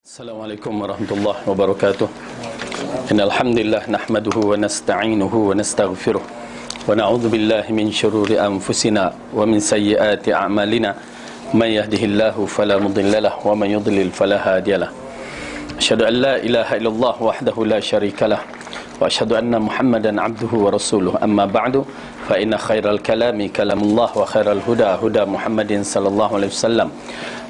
Assalamualaikum warahmatullahi wabarakatuh. Innal hamdalillah nahmaduhu wa nasta'inuhu wa nastaghfiruh wa na'udzu billahi min shururi anfusina wa min sayyiati a'malina. May yahdihillahu fala mudhillalah wa may yudlil fala hadiyalah. Asyhadu an la ilaha illallah wahdahu la syarikalah wa asyhadu anna Muhammadan 'abduhu wa rasuluh. Amma ba'du, fa inna khairal kalami kalamullah wa khairal huda huda Muhammadin sallallahu alaihi wasallam.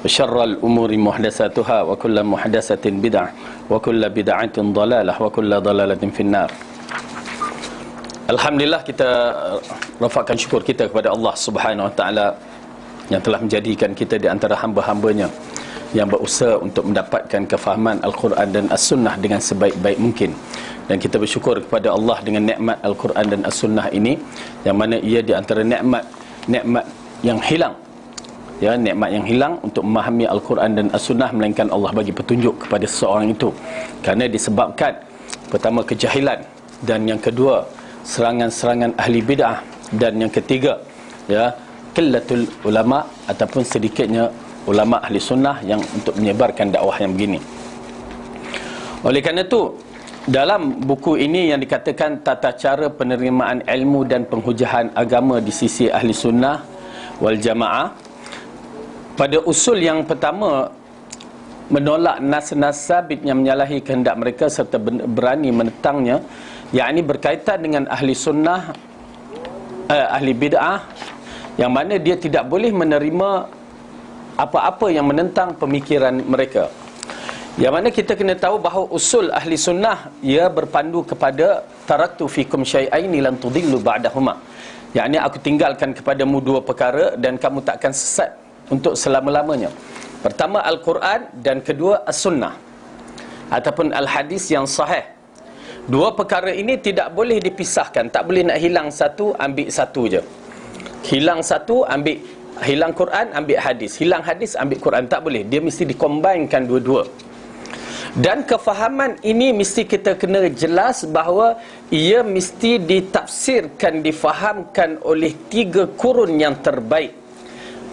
Wa syarral umuri muhdatsatuha wa kullu muhdatsatin bid'ah wa kullu bid'atin dhalalah wa kullu dhalalatin finnar. Alhamdulillah, kita rafakkan syukur kita kepada Allah Subhanahu wa taala yang telah menjadikan kita di antara hamba-hambanya yang berusaha untuk mendapatkan kefahaman Al-Quran dan As-Sunnah dengan sebaik-baik mungkin. Dan kita bersyukur kepada Allah dengan nikmat Al-Quran dan As-Sunnah ini, yang mana ia di antara nikmat yang hilang, ya, nikmat yang hilang untuk memahami Al-Quran dan As-Sunnah, melainkan Allah bagi petunjuk kepada seseorang itu kerana disebabkan pertama kejahilan, dan yang kedua serangan-serangan ahli bid'ah, dan yang ketiga, ya, qillatul ulama ataupun sedikitnya ulama ahli sunnah yang untuk menyebarkan dakwah yang begini. Oleh kerana itu, dalam buku ini yang dikatakan tata cara penerimaan ilmu dan penghujahan agama di sisi ahli sunnah wal jamaah, pada usul yang pertama menolak nas-nas sabit yang menyalahi kehendak mereka serta berani menentangnya, yakni berkaitan dengan ahli sunnah, ahli bid'ah, yang mana dia tidak boleh menerima apa-apa yang menentang pemikiran mereka. Yang mana kita kena tahu bahawa usul ahli sunnah ia berpandu kepada taraktu fikum syai'aini lan tudillu ba'dahuma, yakni aku tinggalkan kepadamu dua perkara dan kamu takkan sesat untuk selama-lamanya. Pertama Al-Quran, dan kedua As-Sunnah ataupun Al-Hadis yang sahih. Dua perkara ini tidak boleh dipisahkan, tak boleh nak hilang satu ambil satu je. Hilang satu ambil, hilang Quran ambil hadis, hilang hadis ambil Quran, tak boleh. Dia mesti dikombainkan dua-dua. Dan kefahaman ini mesti kita kena jelas bahawa ia mesti ditafsirkan, difahamkan oleh tiga kurun yang terbaik.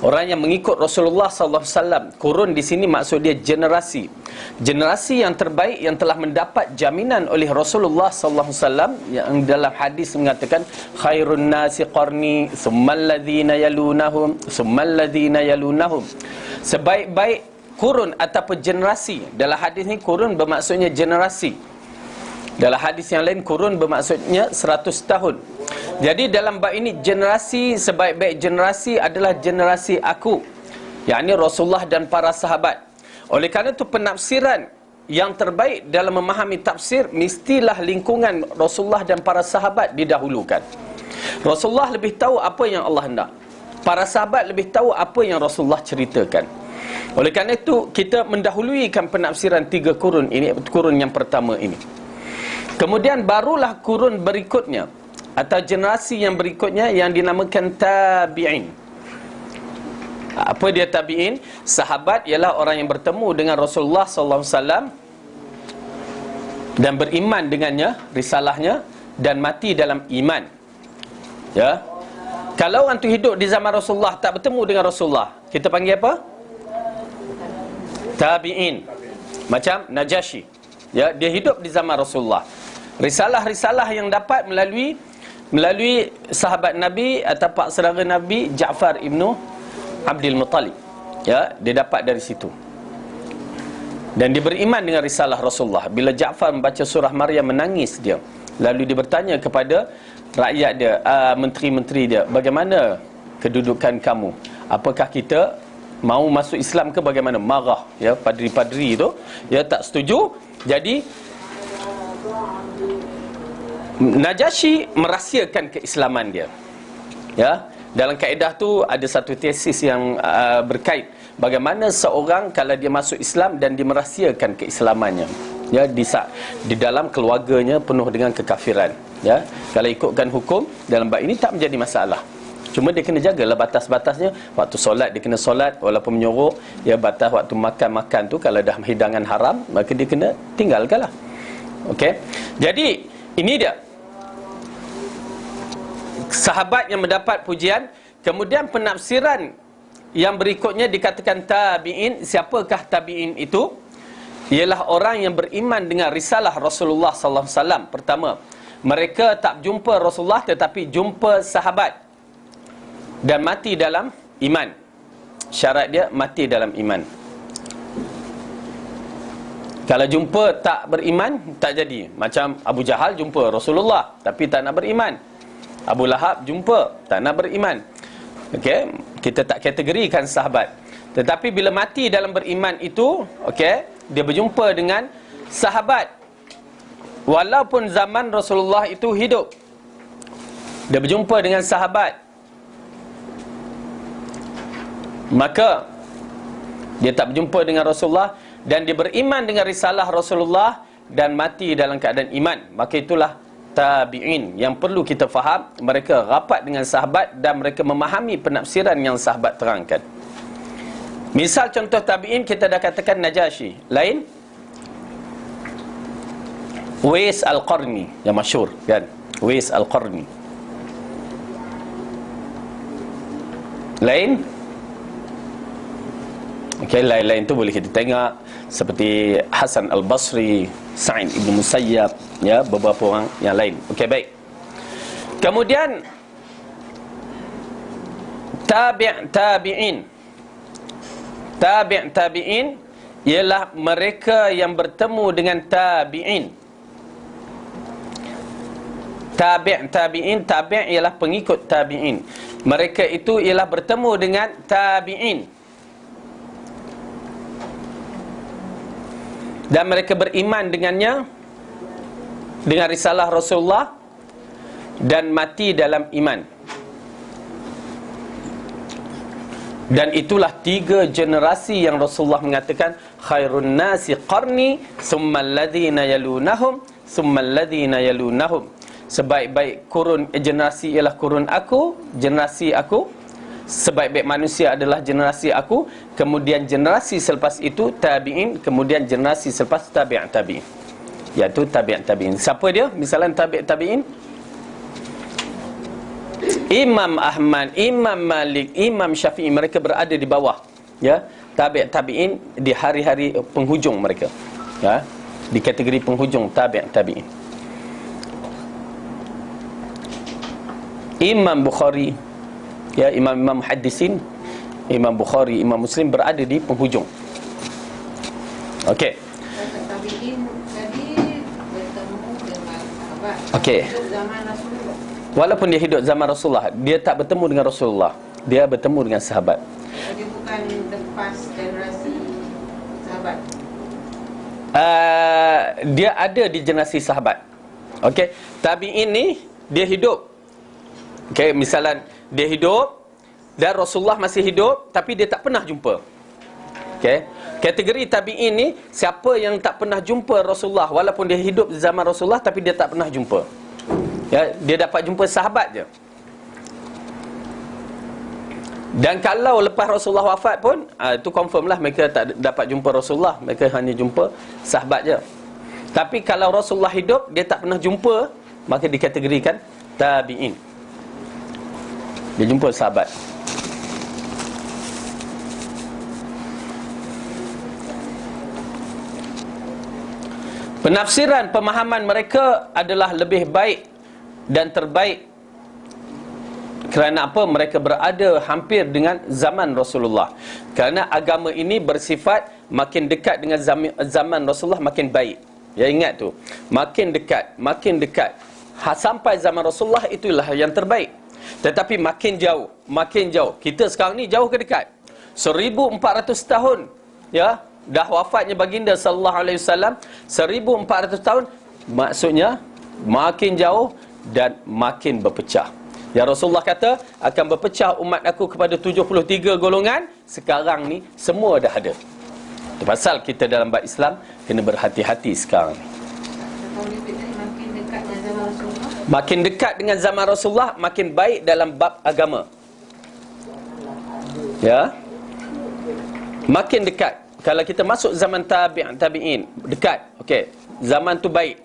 Orang yang mengikut Rasulullah SAW. Kurun di sini maksud dia generasi. Generasi yang terbaik yang telah mendapat jaminan oleh Rasulullah SAW, yang dalam hadis mengatakan khairun nasi qarni summal ladzina yalunahum summal ladzina yalunahum. Sebaik-baik kurun ataupun generasi. Dalam hadis ni kurun bermaksudnya generasi. Dalam hadis yang lain kurun bermaksudnya 100 tahun. Jadi dalam bab ini generasi, sebaik-baik generasi adalah generasi aku, yakni Rasulullah dan para sahabat. Oleh kerana itu penafsiran yang terbaik dalam memahami tafsir mestilah lingkungan Rasulullah dan para sahabat didahulukan. Rasulullah lebih tahu apa yang Allah hendak, para sahabat lebih tahu apa yang Rasulullah ceritakan. Oleh kerana itu kita mendahuluikan penafsiran tiga kurun ini, kurun yang pertama ini. Kemudian barulah kurun berikutnya atau generasi yang berikutnya yang dinamakan tabi'in. Apa dia tabi'in? Sahabat ialah orang yang bertemu dengan Rasulullah SAW dan beriman dengannya, risalahnya, dan mati dalam iman. Ya. Kalau orang tu hidup di zaman Rasulullah tak bertemu dengan Rasulullah, kita panggil apa? Tabi'in. Macam Najasyi. Ya, dia hidup di zaman Rasulullah. Risalah-risalah yang dapat melalui sahabat Nabi atau pak saudara Nabi Ja'far ibnu Abdul Muttalib. Ya, dia dapat dari situ. Dan dia beriman dengan risalah Rasulullah. Bila Ja'far membaca surah Maryam, menangis dia. Lalu dia bertanya kepada rakyat dia, menteri-menteri dia, bagaimana kedudukan kamu? Apakah kita mau masuk Islam ke bagaimana? Marah, ya, padri-padri itu, ya, tak setuju. Jadi Najasyi merahsiakan keislaman dia. Ya, dalam kaedah tu ada satu tesis yang berkait bagaimana seorang kalau dia masuk Islam dan dia merahsiakan keislamannya. Ya, di dalam keluarganya penuh dengan kekafiran. Ya, kalau ikutkan hukum dalam bab ini tak menjadi masalah. Cuma dia kena jagalah batas-batasnya. Waktu solat dia kena solat walaupun menyuruh. Ya, batas waktu makan-makan tu kalau dah hidangan haram, maka dia kena tinggalkanlah. Okey. Jadi ini dia sahabat yang mendapat pujian. Kemudian penafsiran yang berikutnya dikatakan tabi'in. Siapakah tabi'in itu? ialah orang yang beriman dengan risalah Rasulullah sallallahu alaihi wasallam. Pertama, mereka tak jumpa Rasulullah tetapi jumpa sahabat dan mati dalam iman. Syarat dia mati dalam iman. Kalau jumpa tak beriman, tak jadi. Macam Abu Jahal jumpa Rasulullah tapi tak nak beriman. Abu Lahab jumpa, tak nak beriman. Okey, kita tak kategorikan sahabat. Tetapi bila mati dalam beriman itu, okey, dia berjumpa dengan sahabat walaupun zaman Rasulullah itu hidup. Dia berjumpa dengan sahabat, maka dia tak berjumpa dengan Rasulullah dan dia beriman dengan risalah Rasulullah dan mati dalam keadaan iman, maka itulah tabi'in. Yang perlu kita faham, mereka rapat dengan sahabat dan mereka memahami penafsiran yang sahabat terangkan. Misal contoh tabi'in, kita dah katakan Najasyi. Lain, Uwais Al-Qarni yang masyhur kan, Uwais Al-Qarni. Lain, okey, lain-lain tu boleh kita tengok seperti Hasan Al-Basri, Sa'id Ibn Musayyab, ya, beberapa orang yang lain. Okey, baik. Kemudian tabi'in. Tabi'in ialah mereka yang bertemu dengan tabi'in. Tabi'in ialah pengikut tabi'in. Mereka itu ialah bertemu dengan tabi'in dan mereka beriman dengannya, dengan risalah Rasulullah dan mati dalam iman. Dan itulah 3 generasi yang Rasulullah mengatakan khairun nasi qarni summa alladhina yalunahum summa alladhina yalunahum. Sebaik-baik kurun generasi ialah kurun aku, generasi aku. Sebaik-baik manusia adalah generasi aku, kemudian generasi selepas itu tabi'in, kemudian generasi selepas tabi'in, iaitu tabi'in. Siapa dia? Misalnya tabi'in, Imam Ahmad, Imam Malik, Imam Syafi'i, mereka berada di bawah, ya, tabi'in di hari-hari penghujung mereka, ya, di kategori penghujung tabi'in. Imam Bukhari, ya, imam muhaddisin, Imam Bukhari, Imam Muslim berada di penghujung. Okey. Tabi'in tadi bertemu dengan sahabat. Okey. Zaman Rasulullah. Walaupun dia hidup zaman Rasulullah, dia tak bertemu dengan Rasulullah, dia bertemu dengan sahabat. Dia bukan lepas generasi sahabat. Dia ada di generasi sahabat. Okey, tabi'in ni dia hidup. Okey, misalan dia hidup dan Rasulullah masih hidup tapi dia tak pernah jumpa. Okey, kategori tabi'in ni siapa yang tak pernah jumpa Rasulullah walaupun dia hidup zaman Rasulullah tapi dia tak pernah jumpa. Ya, dia dapat jumpa sahabat je. Dan kalau lepas Rasulullah wafat pun, itu confirm lah mereka tak dapat jumpa Rasulullah, mereka hanya jumpa sahabat je. Tapi kalau Rasulullah hidup, dia tak pernah jumpa, maka dikategorikan tabi'in. Dia jumpa sahabat. Penafsiran pemahaman mereka adalah lebih baik dan terbaik. Kerana apa? Mereka berada hampir dengan zaman Rasulullah. Kerana agama ini bersifat makin dekat dengan zaman Rasulullah makin baik. Ya, ingat tu, makin dekat sampai zaman Rasulullah itulah yang terbaik. Tetapi makin jauh, kita sekarang ni jauh ke dekat? 1400 tahun, ya, dah wafatnya baginda sallallahu alaihi wasallam. 1400 tahun, maksudnya makin jauh dan makin berpecah. Ya, Rasulullah kata akan berpecah umat aku kepada 73 golongan. Sekarang ni semua dah ada. Itu pasal kita dalam bab Islam kena berhati-hati sekarang ni. Makin dekat dengan zaman Rasulullah, makin baik dalam bab agama. Ya, makin dekat. Kalau kita masuk zaman tabi'in, dekat, okey, zaman tu baik.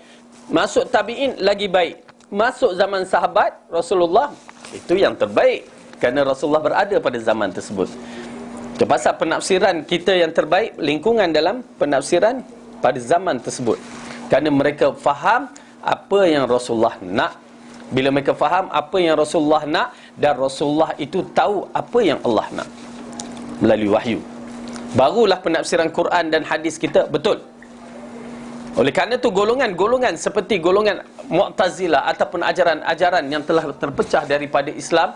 Masuk tabi'in lagi baik. Masuk zaman sahabat Rasulullah, itu yang terbaik, kerana Rasulullah berada pada zaman tersebut. Itu pasal penafsiran kita yang terbaik, lingkungan dalam penafsiran pada zaman tersebut, kerana mereka faham apa yang Rasulullah nak. Bila mereka faham apa yang Rasulullah nak, dan Rasulullah itu tahu apa yang Allah nak melalui wahyu, barulah penafsiran Quran dan hadis kita betul. Oleh kerana itu golongan-golongan seperti golongan Mu'tazilah ataupun ajaran-ajaran yang telah terpecah daripada Islam,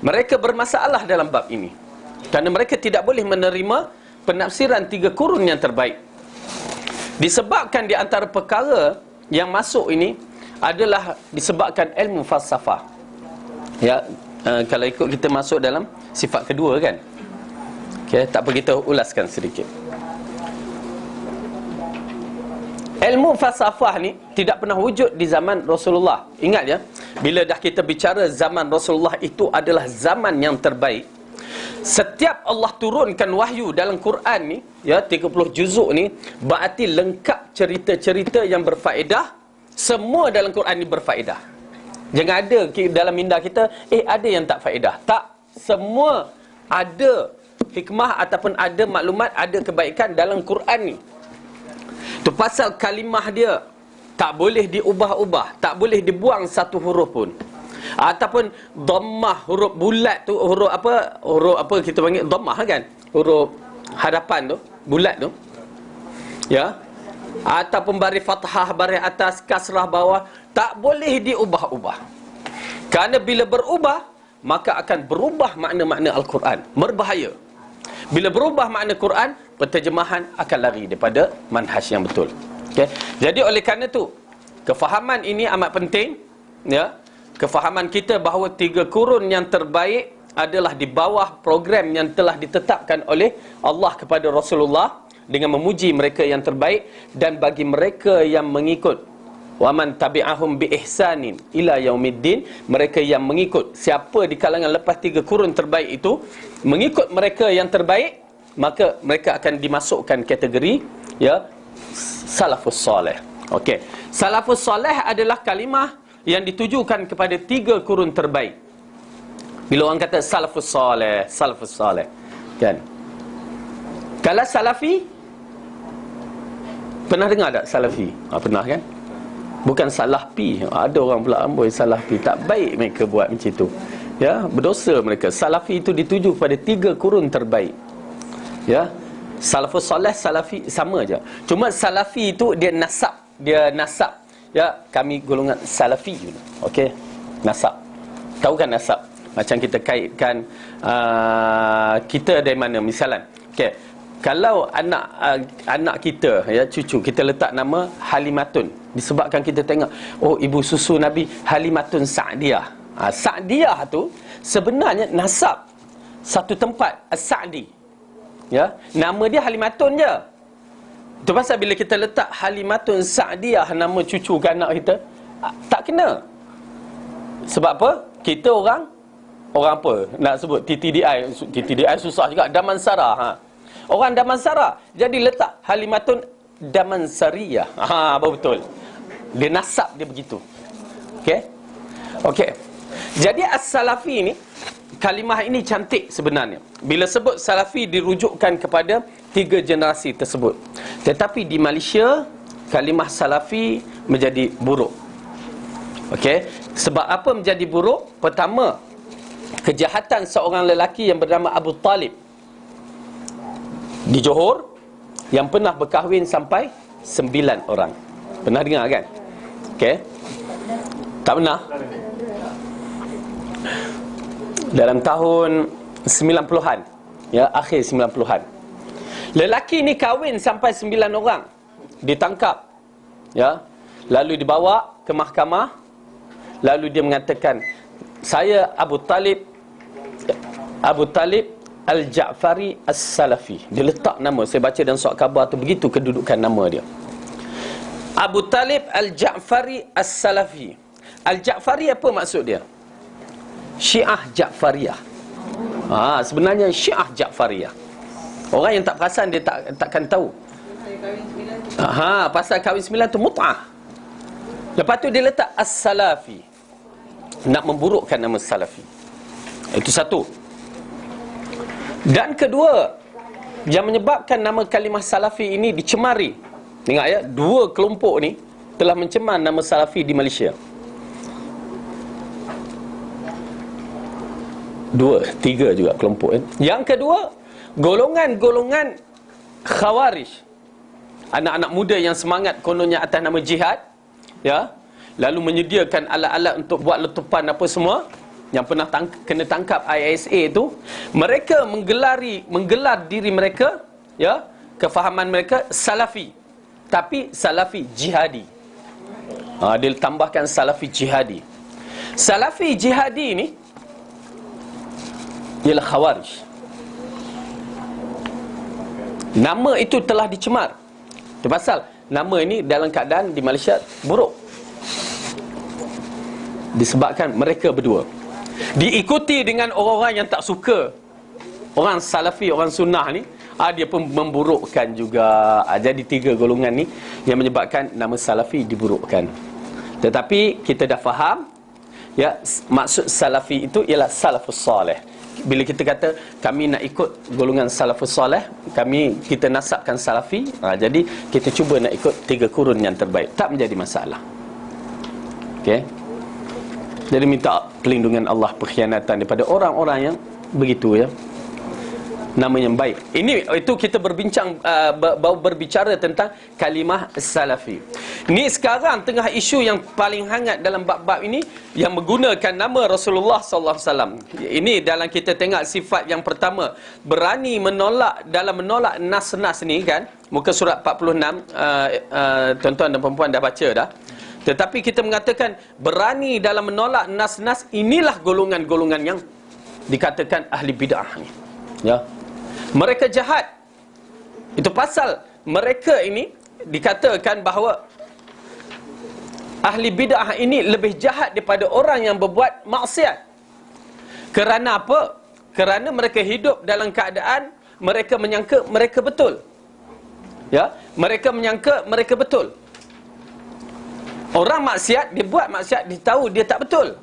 mereka bermasalah dalam bab ini, kerana mereka tidak boleh menerima penafsiran 3 kurun yang terbaik. Disebabkan di antara perkara yang masuk ini adalah disebabkan ilmu falsafah. Ya, kalau ikut kita masuk dalam sifat kedua kan. Okey, tak apa, kita ulaskan sedikit. Ilmu falsafah ni tidak pernah wujud di zaman Rasulullah. Ingat ya, bila dah kita bicara zaman Rasulullah, itu adalah zaman yang terbaik. Setiap Allah turunkan wahyu dalam Quran ni, ya, 30 juzuk ni, berarti lengkap cerita-cerita yang berfaedah. Semua dalam Quran ni berfaedah. Jangan ada dalam minda kita, ada yang tak faedah. Tak, semua ada hikmah ataupun ada maklumat, ada kebaikan dalam Quran ni. Tu pasal kalimah dia tak boleh diubah-ubah, tak boleh dibuang satu huruf pun. Ataupun dhammah, huruf bulat tu, huruf apa kita panggil dhammah kan, huruf hadapan tu, bulat tu, ya, ataupun baris fathah, baris atas, kasrah bawah, tak boleh diubah-ubah. Kerana bila berubah, maka akan berubah makna-makna Al-Quran. Berbahaya. Bila berubah makna Quran, penterjemahan akan lari daripada manhaj yang betul. Okay? Jadi oleh kerana itu, kefahaman ini amat penting, ya. Kefahaman kita bahawa 3 kurun yang terbaik adalah di bawah program yang telah ditetapkan oleh Allah kepada Rasulullah, dengan memuji mereka yang terbaik, dan bagi mereka yang mengikut, waman tabi'ahum bi ihsanin ila yaumiddin, mereka yang mengikut, siapa di kalangan lepas 3 kurun terbaik itu mengikut mereka yang terbaik, maka mereka akan dimasukkan kategori, ya, salafus soleh. Okey, salafus soleh adalah kalimah yang ditujukan kepada 3 kurun terbaik. Bila orang kata salafus soleh, kan? Kalau salafi, pernah dengar tak salafi? Pernah kan? Bukan salafi. Ada orang pula amboi salafi, tak baik mereka buat macam tu. Ya, berdosa mereka. Salafi itu dituju kepada 3 kurun terbaik. Ya. Salafus soleh, salafi sama aja. Cuma salafi itu dia nasab. Ya, kami golongan salafi. Okey. Nasab. Tahu kan nasab? Macam kita kaitkan kita dari mana misalan. Okey. Kalau anak kita, ya, cucu kita letak nama Halimatun, disebabkan kita tengok, oh, ibu susu Nabi Halimatun Sa'diyah. Sa'diyah tu sebenarnya nasab satu tempat, As-Sa'di. Ya, nama dia Halimatun je. Itu pasal bila kita letak Halimatun Sa'diyah nama cucu ke anak kita, tak kena. Sebab apa? Kita orang apa? Nak sebut TTDI susah juga. Damansara. Orang Damansara, jadi letak Halimatun Damansariyah. Betul. Dia nasab dia begitu. Okey. Jadi as-salafi ni, kalimah ini cantik sebenarnya. Bila sebut salafi dirujukkan kepada 3 generasi tersebut. Tetapi di Malaysia, kalimah salafi menjadi buruk. Okey. Sebab apa menjadi buruk? Pertama, kejahatan seorang lelaki yang bernama Abu Talib di Johor, yang pernah berkahwin sampai 9 orang. Pernah dengar kan? Okey. Tak pernah? Dalam tahun 90-an, ya, akhir 90-an. Lelaki ni kahwin sampai 9 orang. Ditangkap. Ya. Lalu dibawa ke mahkamah. Lalu dia mengatakan, saya Abu Talib Al-Ja'fari As-Salafi. Dia letak nama, saya baca dalam surat khabar tu, begitu kedudukan nama dia. Abu Talib Al-Ja'fari As-Salafi. Al-Ja'fari apa maksud dia? Syiah Ja'fariyah. Sebenarnya Syiah Ja'fariyah. Orang yang tak perasan dia takkan tahu. Pasal kahwin 9 tu mut'ah. Lepas tu dia letak As-Salafi, nak memburukkan nama Salafi. Itu satu. Dan kedua, yang menyebabkan nama kalimah salafi ini dicemari, Ingat ya, dua kelompok ni telah mencemar nama Salafi di Malaysia. Dua, tiga juga kelompok ya. Yang kedua, golongan-golongan Khawarij, anak-anak muda yang semangat kononnya atas nama jihad, ya, lalu menyediakan alat-alat untuk buat letupan apa semua, yang pernah kena tangkap ISA itu. Mereka menggelar diri mereka, ya, kefahaman mereka Salafi, tapi Salafi jihadi. Dia tambahkan Salafi jihadi. Salafi jihadi ini ialah Khawarij. Nama itu telah dicemar. Itu pasal nama ini dalam keadaan di Malaysia buruk, disebabkan mereka berdua diikuti dengan orang-orang yang tak suka orang Salafi, orang Sunnah ni. Dia pun memburukkan juga. Jadi tiga golongan ni yang menyebabkan nama Salafi diburukkan. Tetapi kita dah faham, ya, maksud Salafi itu ialah Salafus Saleh. Bila kita kata kami nak ikut golongan Salafus Saleh, kita nasabkan Salafi, jadi kita cuba nak ikut tiga kurun yang terbaik. Tak menjadi masalah. Okey. Jadi minta perlindungan Allah perkhianatan daripada orang-orang yang begitu, ya, nama yang baik. Itu kita berbicara tentang kalimah Salafi. Ni sekarang tengah isu yang paling hangat dalam bab-bab ini, yang menggunakan nama Rasulullah sallallahu alaihi wasallam. Ini dalam kita tengok sifat yang pertama, berani menolak, dalam menolak nas-nas ni kan, muka surat 46, tuan-tuan dan perempuan dah baca dah. Tetapi kita mengatakan berani dalam menolak nas-nas, inilah golongan-golongan yang dikatakan ahli bid'ah ni, ya. Mereka jahat. Itu pasal mereka ini dikatakan bahawa ahli bid'ah ini lebih jahat daripada orang yang berbuat maksiat. Kerana apa? Kerana mereka hidup dalam keadaan mereka menyangka mereka betul, ya. Mereka menyangka mereka betul. Orang maksiat, dia buat maksiat, dia tahu dia tak betul.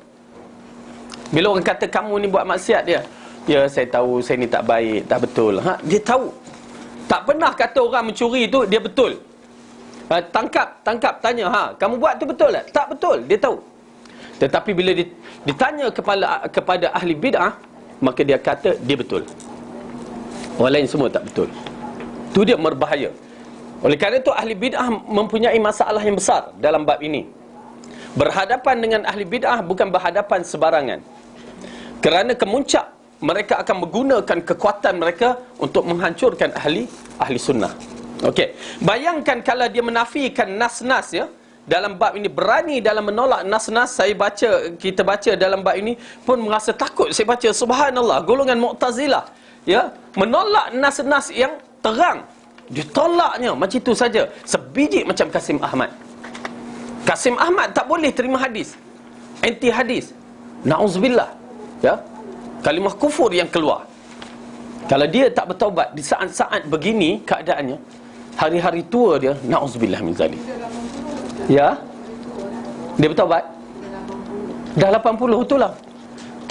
Bila orang kata kamu ni buat maksiat, dia, ya, saya tahu saya ni tak baik, tak betul. Dia tahu. Tak pernah kata orang mencuri itu dia betul. Tangkap, tanya, kamu buat tu betul tak? Tak betul, dia tahu. Tetapi bila ditanya kepada ahli bid'ah, maka dia kata dia betul. Orang lain semua tak betul. Itu dia berbahaya. Oleh kerana itu ahli bid'ah mempunyai masalah yang besar dalam bab ini. Berhadapan dengan ahli bid'ah bukan berhadapan sebarangan. Kerana kemuncak mereka akan menggunakan kekuatan mereka untuk menghancurkan ahli sunnah. Okey. Bayangkan kalau dia menafikan nas-nas, ya, dalam bab ini, berani dalam menolak nas-nas. Kita baca dalam bab ini pun merasa takut. Saya baca, subhanallah, golongan Mu'tazilah, ya, menolak nas-nas yang terang. Ditolaknya macam itu saja, sebiji macam Kasim Ahmad. Kasim Ahmad tak boleh terima hadis, anti hadis, na'udzubillah, ya, kalimah kufur yang keluar. Kalau dia tak bertaubat di saat-saat begini keadaannya, hari-hari tua dia, na'udzubillah min zalik, ya, dia bertaubat dah 80 itulah.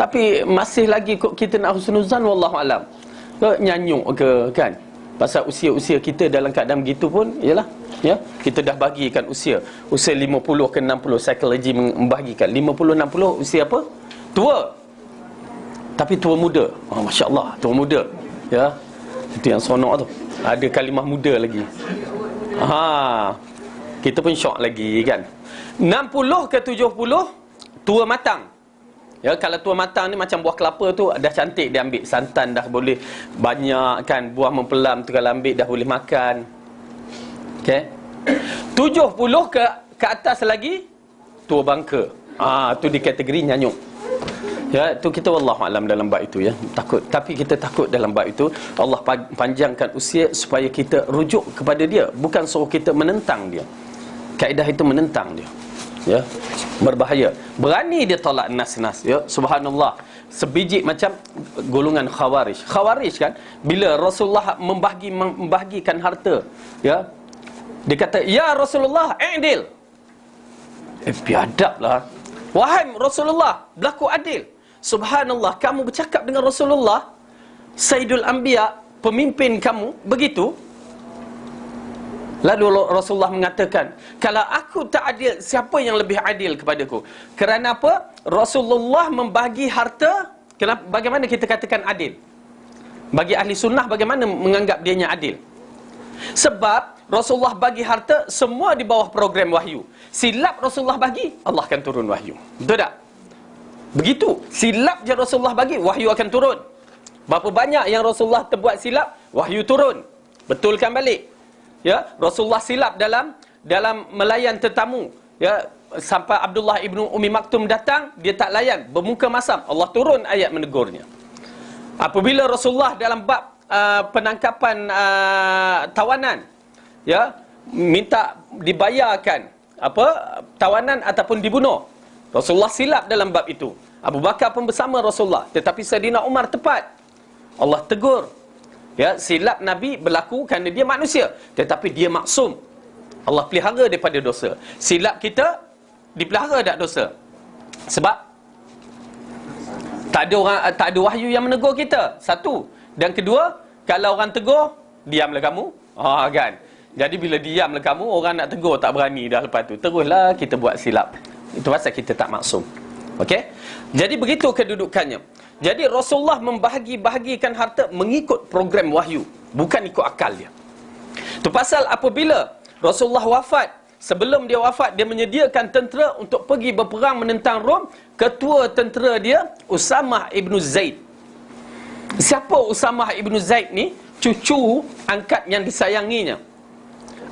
Tapi masih lagi kita nak husnuzan, wallahu alam, nyanyuk ke, kan. Pasal usia-usia kita dalam keadaan begitu pun, ialah, ya, kita dah bagikan usia 50 ke 60. Psikologi membagikan 50-60 usia apa? Tua. Tapi tua muda. Masya Allah, tua muda, ya. Itu yang sonok tu, ada kalimah muda lagi. Kita pun syok lagi, kan. 60 ke 70 tua matang. Ya, kalau tua matang ni macam buah kelapa tu, dah cantik, dia ambil santan dah boleh banyak, kan. Buah mempelam tu kalau ambil dah boleh makan. Okey. 70 ke atas lagi tua bangka. Tu di kategori nyanyuk. Ya, tu kita wallahu alam dalam bab itu, ya. Takut, tapi kita takut dalam bab itu Allah panjangkan usia supaya kita rujuk kepada dia, bukan suruh kita menentang dia. Kaedah itu menentang dia, ya, berbahaya. Berani dia tolak nas-nas, ya, subhanallah. Sebiji macam golongan Khawarij. Khawarij, kan, bila Rasulullah membahagikan harta, ya, dia kata, ya Rasulullah, adil. Biadablah. Wahai Rasulullah, berlaku adil. Subhanallah, kamu bercakap dengan Lalu Rasulullah mengatakan, kalau aku tak adil, siapa yang lebih adil kepadaku? Kerana apa? Rasulullah membagi harta. Kenapa? Bagaimana kita katakan adil? Bagi ahli sunnah, bagaimana menganggap dianya adil? Sebab Rasulullah bagi harta semua di bawah program wahyu. Silap Rasulullah bagi, Allah akan turun wahyu. Betul tak? Begitu. Silap je Rasulullah bagi, wahyu akan turun. Berapa banyak yang Rasulullah terbuat silap, wahyu turun. Betulkan balik. Ya, Rasulullah silap dalam melayan tetamu. Ya, sampai Abdullah ibnu Umi Maktum datang, dia tak layan, bermuka masam. Allah turun ayat menegurnya. Apabila Rasulullah dalam bab penangkapan tawanan, ya, minta dibayarkan tawanan ataupun dibunuh, Rasulullah silap dalam bab itu. Abu Bakar pun bersama Rasulullah, tetapi Saidina Umar tepat. Allah tegur. Ya, silap Nabi berlaku kerana dia manusia, tetapi dia maksum. Allah pelihara daripada dosa. Silap kita dipelihara tak dosa? Sebab tak ada wahyu yang menegur kita. Satu. Dan kedua, kalau orang tegur, diamlah kamu. Kan. Jadi bila diamlah kamu, orang nak tegur tak berani dah lepas tu. Teruslah kita buat silap. Itu pasal kita tak maksum. Okey? Jadi begitu kedudukannya. Jadi Rasulullah membahagi-bahagikan harta mengikut program wahyu, bukan ikut akal dia. Itu pasal apabila Rasulullah wafat, sebelum dia wafat, dia menyediakan tentera untuk pergi berperang menentang Rom. Ketua tentera dia Usamah ibnu Zaid. Siapa Usamah ibnu Zaid ni? Cucu angkat yang disayanginya.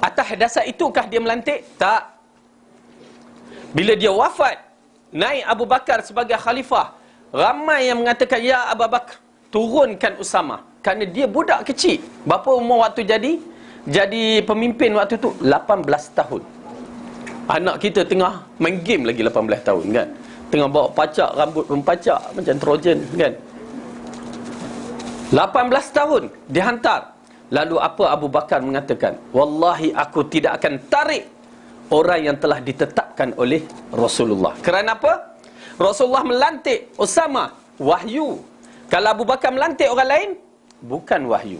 Atas dasar itukah dia melantik? Tak. Bila dia wafat, naik Abu Bakar sebagai khalifah, ramai yang mengatakan, ya Abu Bakar, turunkan Usamah. Kerana dia budak kecil. Berapa umur waktu jadi pemimpin waktu tu? 18 tahun. Anak kita tengah main game lagi 18 tahun kan. Tengah bawa pacak, rambut pun pacak macam Trojan kan. 18 tahun dihantar. Lalu apa Abu Bakar mengatakan? Wallahi aku tidak akan tarik orang yang telah ditetapkan oleh Rasulullah. Kerana apa? Rasulullah melantik Usamah, wahyu. Kalau Abu Bakar melantik orang lain, bukan wahyu.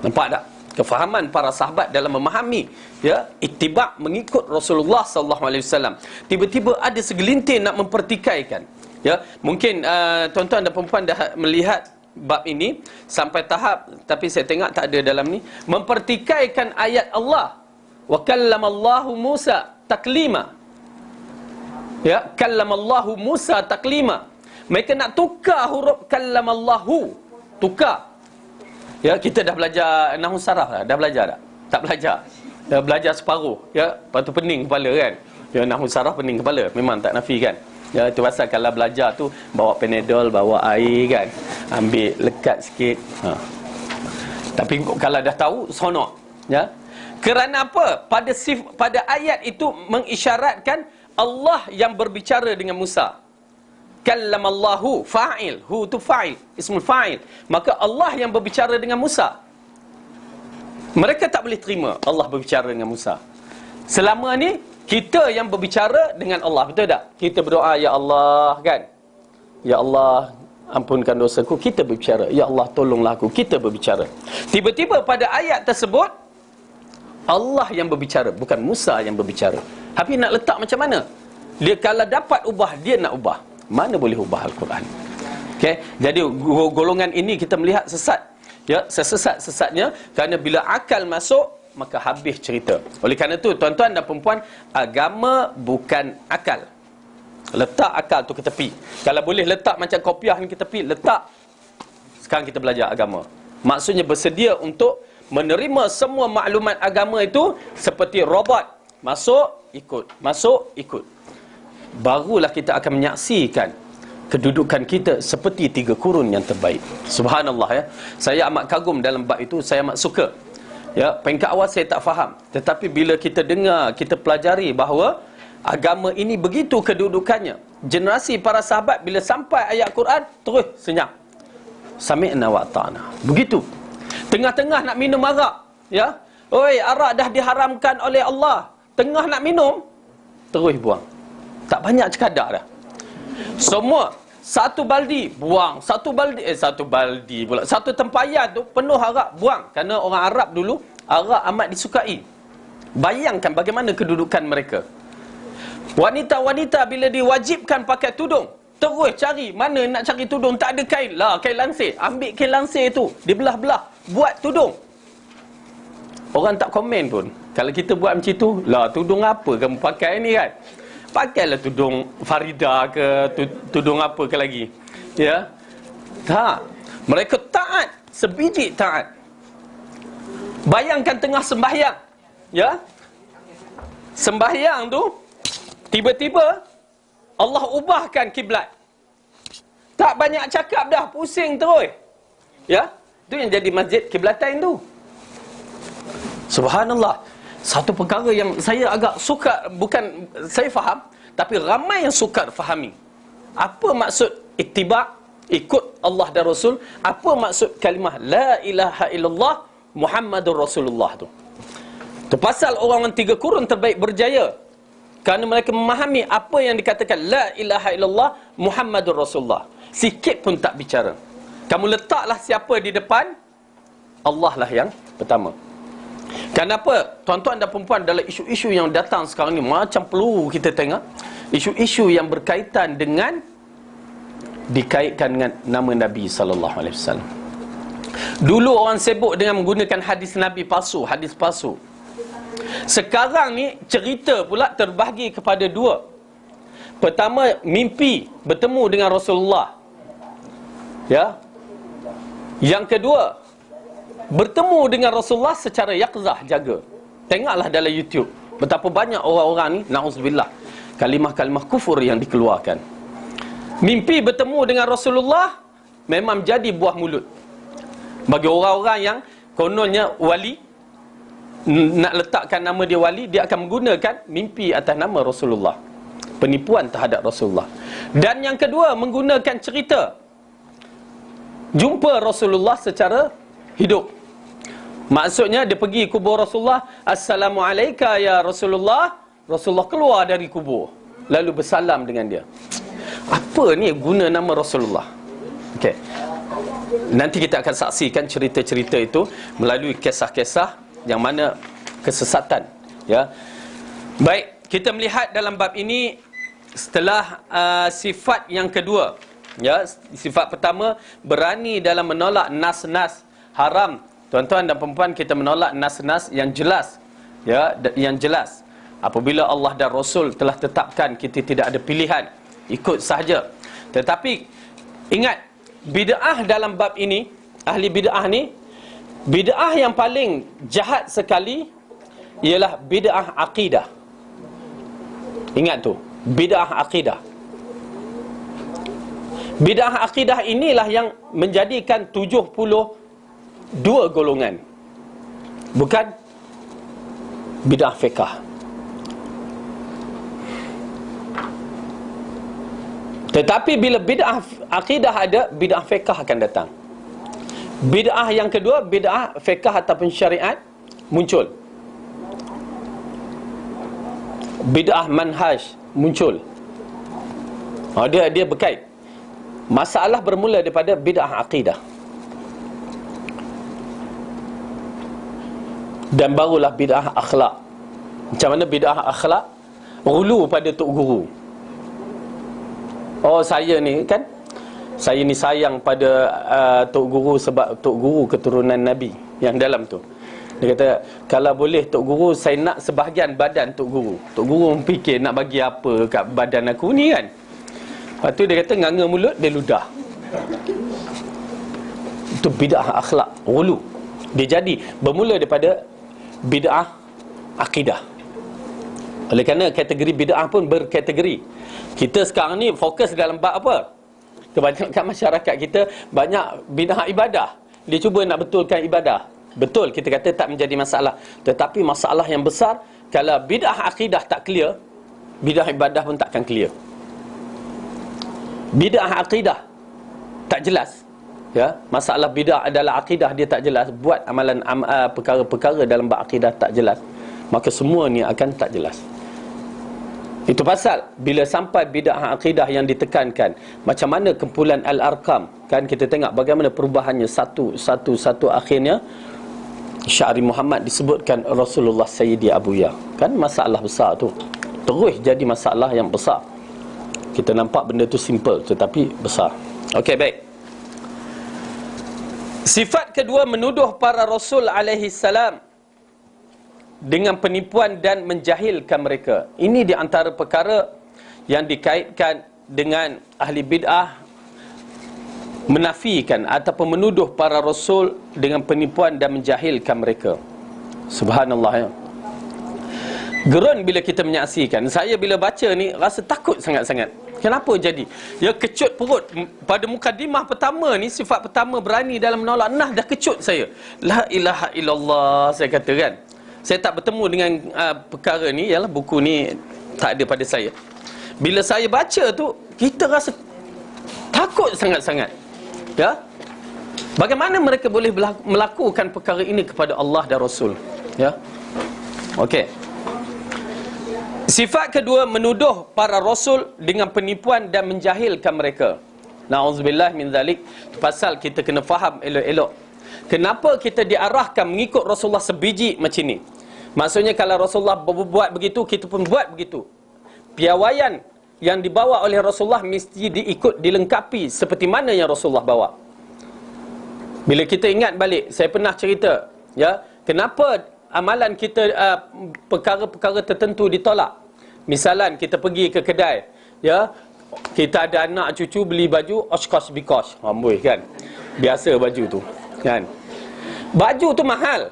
Nampak tak? Kefahaman para sahabat dalam memahami, ya, ittiba' mengikut Rasulullah sallallahu alaihi wasallam. Tiba-tiba ada segelintir nak mempertikaikan. Ya, mungkin tuan-tuan dan puan dah melihat bab ini sampai tahap, tapi saya tengok tak ada dalam ni, mempertikaikan ayat Allah. Wa kallamallahu Musa taklima. Ya, kallamallahu Musa taklima. Mereka nak tukar huruf kallamallahu, tukar. Ya, kita dah belajar nahwu saraf dah belajar tak? Tak belajar. Dah belajar separuh, ya, lepas tu pening kepala kan. Ya, nahwu saraf pening kepala, memang tak nafi kan. Ya, itu pasal kalau belajar tu bawa Panadol, bawa air kan. Ambil lekat sikit. Tapi kalau dah tahu, sonok, ya. Kerana apa? Pada ayat itu mengisyaratkan Allah yang berbicara dengan Musa. Kallamallahu, fa'il, hu tu fa'il, ismul fa'il. Maka Allah yang berbicara dengan Musa. Mereka tak boleh terima Allah berbicara dengan Musa. Selama ni kita yang berbicara dengan Allah, betul tak? Kita berdoa, ya Allah kan, ya Allah ampunkan dosaku, kita berbicara, ya Allah tolonglah aku, kita berbicara. Tiba-tiba pada ayat tersebut Allah yang berbicara, bukan Musa yang berbicara. Tapi nak letak macam mana? Dia kalau dapat ubah, dia nak ubah. Mana boleh ubah Al-Quran? Okay? Jadi golongan ini kita melihat sesat. Ya, sesat-sesatnya kerana bila akal masuk, maka habis cerita. Oleh kerana itu, tuan-tuan dan perempuan, agama bukan akal. Letak akal tu ke tepi. Kalau boleh letak macam kopiah ni ke tepi, letak. Sekarang kita belajar agama. Maksudnya bersedia untuk menerima semua maklumat agama itu seperti robot. Masuk, ikut. Masuk, ikut. Barulah kita akan menyaksikan kedudukan kita seperti 3 kurun yang terbaik. Subhanallah, ya. Saya amat kagum dalam bab itu, saya amat suka. Ya, peringkat awal saya tak faham, tetapi bila kita dengar, kita pelajari bahawa agama ini begitu kedudukannya. Generasi para sahabat bila sampai ayat Quran terus senyap. Sami'na wa ata'na. Begitu. Tengah-tengah nak minum arak, ya. Oi, arak dah diharamkan oleh Allah. Tengah nak minum, terus buang. Tak banyak cekadak dah. Semua satu baldi buang, satu baldi pula, satu tempayan tu penuh arak buang. Kerana orang Arab dulu, arak amat disukai. Bayangkan bagaimana kedudukan mereka. Wanita-wanita bila diwajibkan pakai tudung, terus cari mana nak cari tudung, tak ada kain lah, kain lansir, ambil kain lansir tu, dibelah-belah, buat tudung. Orang tak komen pun. Kalau kita buat macam tu, lah tudung apa kamu pakai ni kan? Pakailah tudung Farida ke, tudung apa ke lagi. Ya. Tak. Mereka taat, sebiji taat. Bayangkan tengah sembahyang, ya. Sembahyang tu tiba-tiba Allah ubahkan kiblat. Tak banyak cakap dah, pusing terus. Ya. Itu yang jadi masjid Kiblatain tu. Subhanallah. Satu perkara yang saya agak sukar, bukan saya faham, tapi ramai yang sukar fahami. Apa maksud ittiba', ikut Allah dan Rasul? Apa maksud kalimah la ilaha illallah Muhammadur Rasulullah tu? Tu pasal orang-orang 3 kurun terbaik berjaya, kerana mereka memahami apa yang dikatakan la ilaha illallah Muhammadur Rasulullah. Sikit pun tak bicara. Kamu letaklah siapa di depan, Allah lah yang pertama. Kenapa? Tuan-tuan dan perempuan, dalam isu-isu yang datang sekarang ni, macam peluru kita tengok, isu-isu yang berkaitan dengan, dikaitkan dengan nama Nabi SAW. Dulu orang sibuk dengan menggunakan hadis Nabi palsu, hadis palsu. Sekarang ni cerita pula terbahagi kepada 2. Pertama, mimpi bertemu dengan Rasulullah, ya. Yang kedua, bertemu dengan Rasulullah secara yaqzah, jaga. Tengoklah dalam YouTube betapa banyak orang-orang ni, na'udzubillah, kalimah-kalimah kufur yang dikeluarkan. Mimpi bertemu dengan Rasulullah memang jadi buah mulut bagi orang-orang yang kononnya wali, nak letakkan nama dia wali, dia akan menggunakan mimpi atas nama Rasulullah. Penipuan terhadap Rasulullah. Dan yang kedua, menggunakan cerita jumpa Rasulullah secara hidup. Maksudnya dia pergi kubur Rasulullah, Assalamualaikum ya Rasulullah. Rasulullah keluar dari kubur, lalu bersalam dengan dia. Apa ni guna nama Rasulullah? Okey. Nanti kita akan saksikan cerita-cerita itu melalui kisah-kisah yang mana kesesatan, ya. Baik, kita melihat dalam bab ini setelah sifat yang kedua, ya. Sifat pertama, berani dalam menolak nas-nas haram. Tuan-tuan dan perempuan, kita menolak nas-nas yang jelas, ya, yang jelas. Apabila Allah dan Rasul telah tetapkan, kita tidak ada pilihan, ikut sahaja. Tetapi ingat, bid'ah dalam bab ini, ahli bid'ah ni, bid'ah yang paling jahat sekali ialah bid'ah akidah. Ingat tu, bid'ah akidah. Bid'ah akidah inilah yang menjadikan 72 golongan. Bukan bid'ah fiqh. Tetapi bila bid'ah akidah ada, bid'ah fiqh akan datang. Bid'ah yang kedua, bid'ah fiqh ataupun syariat muncul. Bid'ah manhaj muncul. Dia berkait. Masalah bermula daripada bid'ah akidah. Dan barulah bid'ah akhlak. Macam mana bid'ah akhlak? Ghulu pada tok guru. Oh, saya ni kan, saya ni sayang pada tok guru sebab tok guru keturunan Nabi yang dalam tu. Dia kata, kalau boleh tok guru, saya nak sebahagian badan tok guru. Tok guru fikir nak bagi apa kat badan aku ni kan. Lepas tu dia kata, nganga mulut, dia ludah. Itu bid'ah akhlak, ghulu. Dia jadi bermula daripada bid'ah akidah. Oleh kerana kategori bid'ah pun berkategori. Kita sekarang ni fokus dalam bab apa? Kebanyakan masyarakat kita banyak bid'ah ibadah. Dia cuba nak betulkan ibadah. Betul, kita kata tak menjadi masalah. Tetapi masalah yang besar, kalau bid'ah akidah tak clear, bid'ah ibadah pun takkan clear. Bid'ah akidah tak jelas, ya, masalah bid'ah adalah akidah dia tak jelas, buat amalan perkara-perkara dalam bab akidah tak jelas, maka semua ni akan tak jelas. Itu pasal bila sampai bid'ah akidah yang ditekankan, macam mana kumpulan Al-Arqam, kan kita tengok bagaimana perubahannya satu akhirnya Syari Muhammad disebutkan Rasulullah Sayyidi Abuya. Kan masalah besar tu terus jadi masalah yang besar. Kita nampak benda tu simple tetapi besar. Okey, baik. Sifat kedua, menuduh para Rasul alaihi salam dengan penipuan dan menjahilkan mereka. Ini di antara perkara yang dikaitkan dengan ahli bid'ah, menafikan ataupun menuduh para Rasul dengan penipuan dan menjahilkan mereka. Subhanallah, ya. Gerun bila kita menyaksikan. Saya bila baca ni rasa takut sangat-sangat. Kenapa jadi? Ya, kecut perut. Pada mukadimah pertama ni, sifat pertama berani dalam menolak nah, dah kecut saya. La ilaha illallah, saya kata kan. Saya tak bertemu dengan perkara ni, ialah buku ni tak ada pada saya. Bila saya baca tu, kita rasa takut sangat-sangat. Ya? Bagaimana mereka boleh melakukan perkara ini kepada Allah dan Rasul? Ya. Okey. Sifat kedua, menuduh para Rasul dengan penipuan dan menjahilkan mereka. Na'udzubillah min zalik. Pasal kita kena faham elok-elok. Kenapa kita diarahkan mengikut Rasulullah sebiji macam ni? Maksudnya kalau Rasulullah buat begitu, kita pun buat begitu. Piawaian yang dibawa oleh Rasulullah mesti diikut, dilengkapi seperti mana yang Rasulullah bawa. Bila kita ingat balik, saya pernah cerita, ya, kenapa amalan kita perkara-perkara tertentu ditolak. Misalan kita pergi ke kedai, ya, kita ada anak cucu beli baju oshkosh bikosh, amboi kan. Biasa baju tu, kan. Baju tu mahal,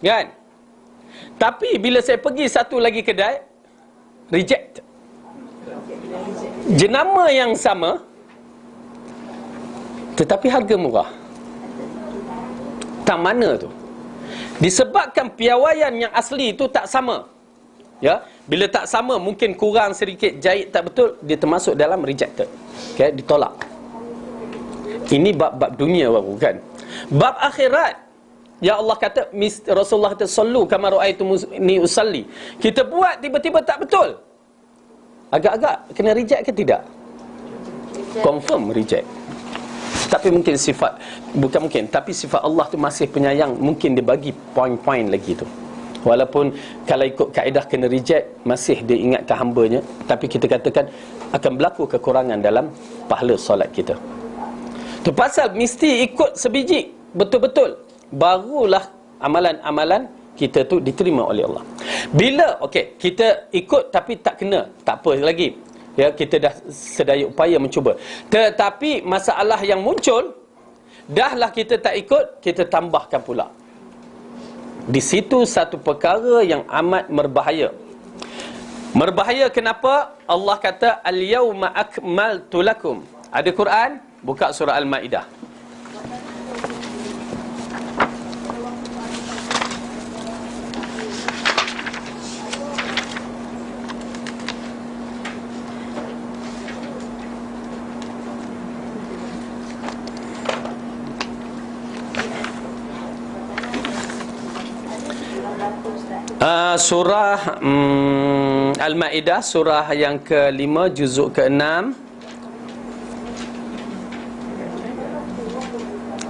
kan. Tapi bila saya pergi satu lagi kedai, reject. Jenama yang sama tetapi harga murah. Tak mana tu? Disebabkan piawaian yang asli itu tak sama. Ya, bila tak sama, mungkin kurang sedikit, jahit tak betul, dia termasuk dalam rejected. Okay, ditolak. Ini bab-bab dunia baru, kan. Bab akhirat, ya Allah kata, Rasulullah kata, sallu kama ra'aitumuni usalli. Kita buat tiba-tiba tak betul, agak-agak kena reject ke tidak? Confirm reject. Tapi mungkin sifat, bukan mungkin, tapi sifat Allah tu masih penyayang, mungkin dia bagi poin-poin lagi tu. Walaupun kalau ikut kaedah kena reject, masih dia ingatkan hambanya, tapi kita katakan akan berlaku kekurangan dalam pahala solat kita. Tu pasal mesti ikut sebiji betul-betul, barulah amalan-amalan kita tu diterima oleh Allah. Bila okey, kita ikut tapi tak kena, tak apa lagi. Ya, kita dah sedaya upaya mencuba. Tetapi masalah yang muncul, dahlah kita tak ikut, kita tambahkan pula. Di situ satu perkara yang amat berbahaya. Berbahaya kenapa? Allah kata al-yauma akmaltu lakum. Ada Quran, buka surah Al-Maidah. Surah Al-Maidah, surah yang ke-5, juzuk ke-6,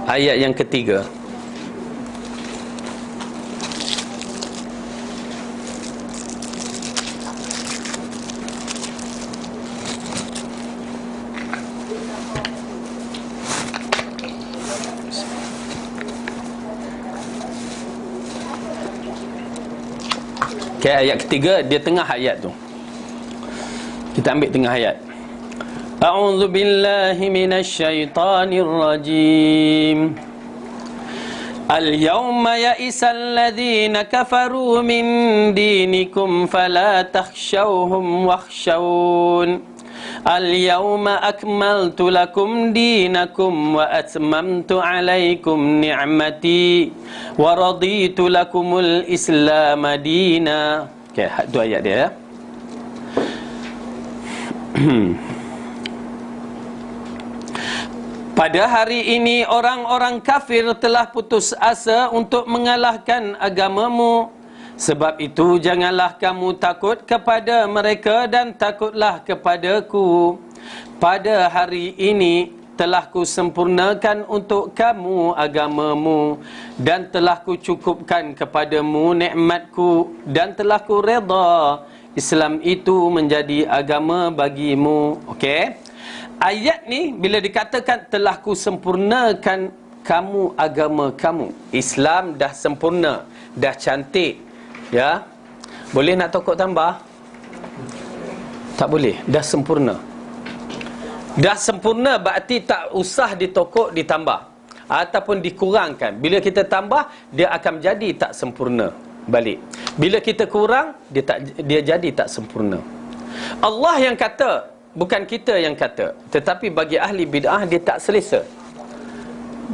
ayat yang ke-3. Okay, ayat ketiga, dia tengah ayat tu. Kita ambil tengah ayat. A'udzu billahi minasy syaithanir rajim. Al-yawma ya'isal ladzina kafaru min dinikum fala takhshawhum wakhshawun. Al-yawma akmaltu lakum dinakum wa atmamtu alaikum ni'mati wa raditu lakumul Islam madina. Okey, tu ayat dia, ya. Pada hari ini orang-orang kafir telah putus asa untuk mengalahkan agamamu. Sebab itu janganlah kamu takut kepada mereka dan takutlah kepadaku. Pada hari ini telah ku sempurnakan untuk kamu agamamu, dan telah ku cukupkan kepadamu nikmatku, dan telah ku redha Islam itu menjadi agama bagimu. Okey. Ayat ni bila dikatakan telah ku sempurnakan kamu agama kamu, Islam dah sempurna, dah cantik, ya. Boleh nak tokok tambah? Tak boleh, dah sempurna. Dah sempurna berarti tak usah ditokok ditambah ataupun dikurangkan. Bila kita tambah, dia akan jadi tak sempurna balik. Bila kita kurang, dia jadi tak sempurna. Allah yang kata, bukan kita yang kata. Tetapi bagi ahli bid'ah, dia tak selesa.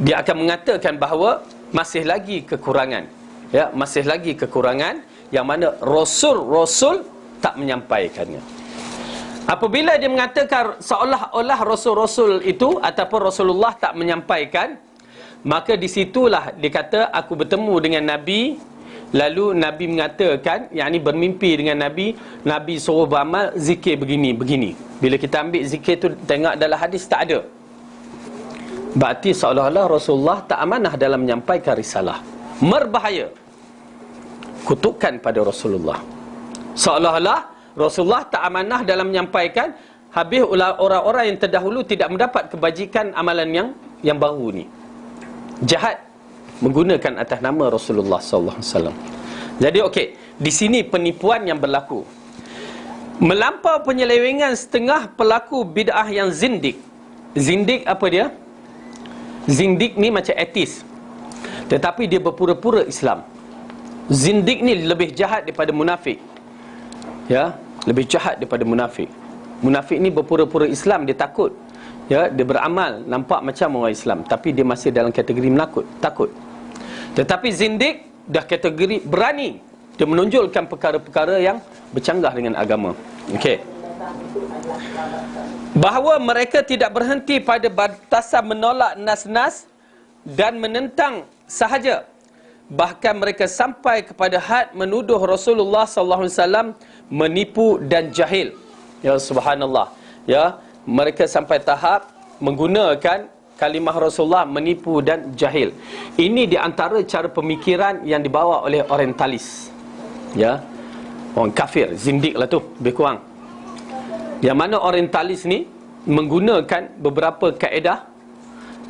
Dia akan mengatakan bahawa masih lagi kekurangan. Ya, masih lagi kekurangan yang mana Rasul tak menyampaikannya. Apabila dia mengatakan seolah-olah Rasul-Rasul itu ataupun Rasulullah tak menyampaikan, maka disitulah dia kata aku bertemu dengan Nabi, lalu Nabi mengatakan, yakni bermimpi dengan Nabi, Nabi suruh beramal zikir begini. Bila kita ambil zikir tu tengok dalam hadis tak ada. Berarti seolah-olah Rasulullah tak amanah dalam menyampaikan risalah. Merbahaya. Kutukan pada Rasulullah. Seolah-olah Rasulullah tak amanah dalam menyampaikan, habis orang-orang yang terdahulu tidak mendapat kebajikan amalan yang baru ni. Jahat menggunakan atas nama Rasulullah sallallahu alaihi wasallam. Jadi okey, di sini penipuan yang berlaku. Melampau penyelewengan setengah pelaku bid'ah yang zindik. Zindik apa dia? Zindik ni macam etis, tetapi dia berpura-pura Islam. Zindik ni lebih jahat daripada munafik. Ya, lebih jahat daripada munafik. Munafik ni berpura-pura Islam, dia takut. Ya, dia beramal nampak macam orang Islam, tapi dia masih dalam kategori takut. Tetapi zindik dah kategori berani. Dia menonjolkan perkara-perkara yang bercanggah dengan agama. Okey. Bahawa mereka tidak berhenti pada batasan menolak nas-nas dan menentang sahaja. Bahkan mereka sampai kepada had menuduh Rasulullah sallallahu alaihi wasallam menipu dan jahil. Ya subhanallah. Ya, mereka sampai tahap menggunakan kalimah Rasulullah menipu dan jahil. Ini di antara cara pemikiran yang dibawa oleh orientalis. Ya. Orang kafir, zindik lah tu, lebih kurang. Yang mana orientalis ni menggunakan beberapa kaedah,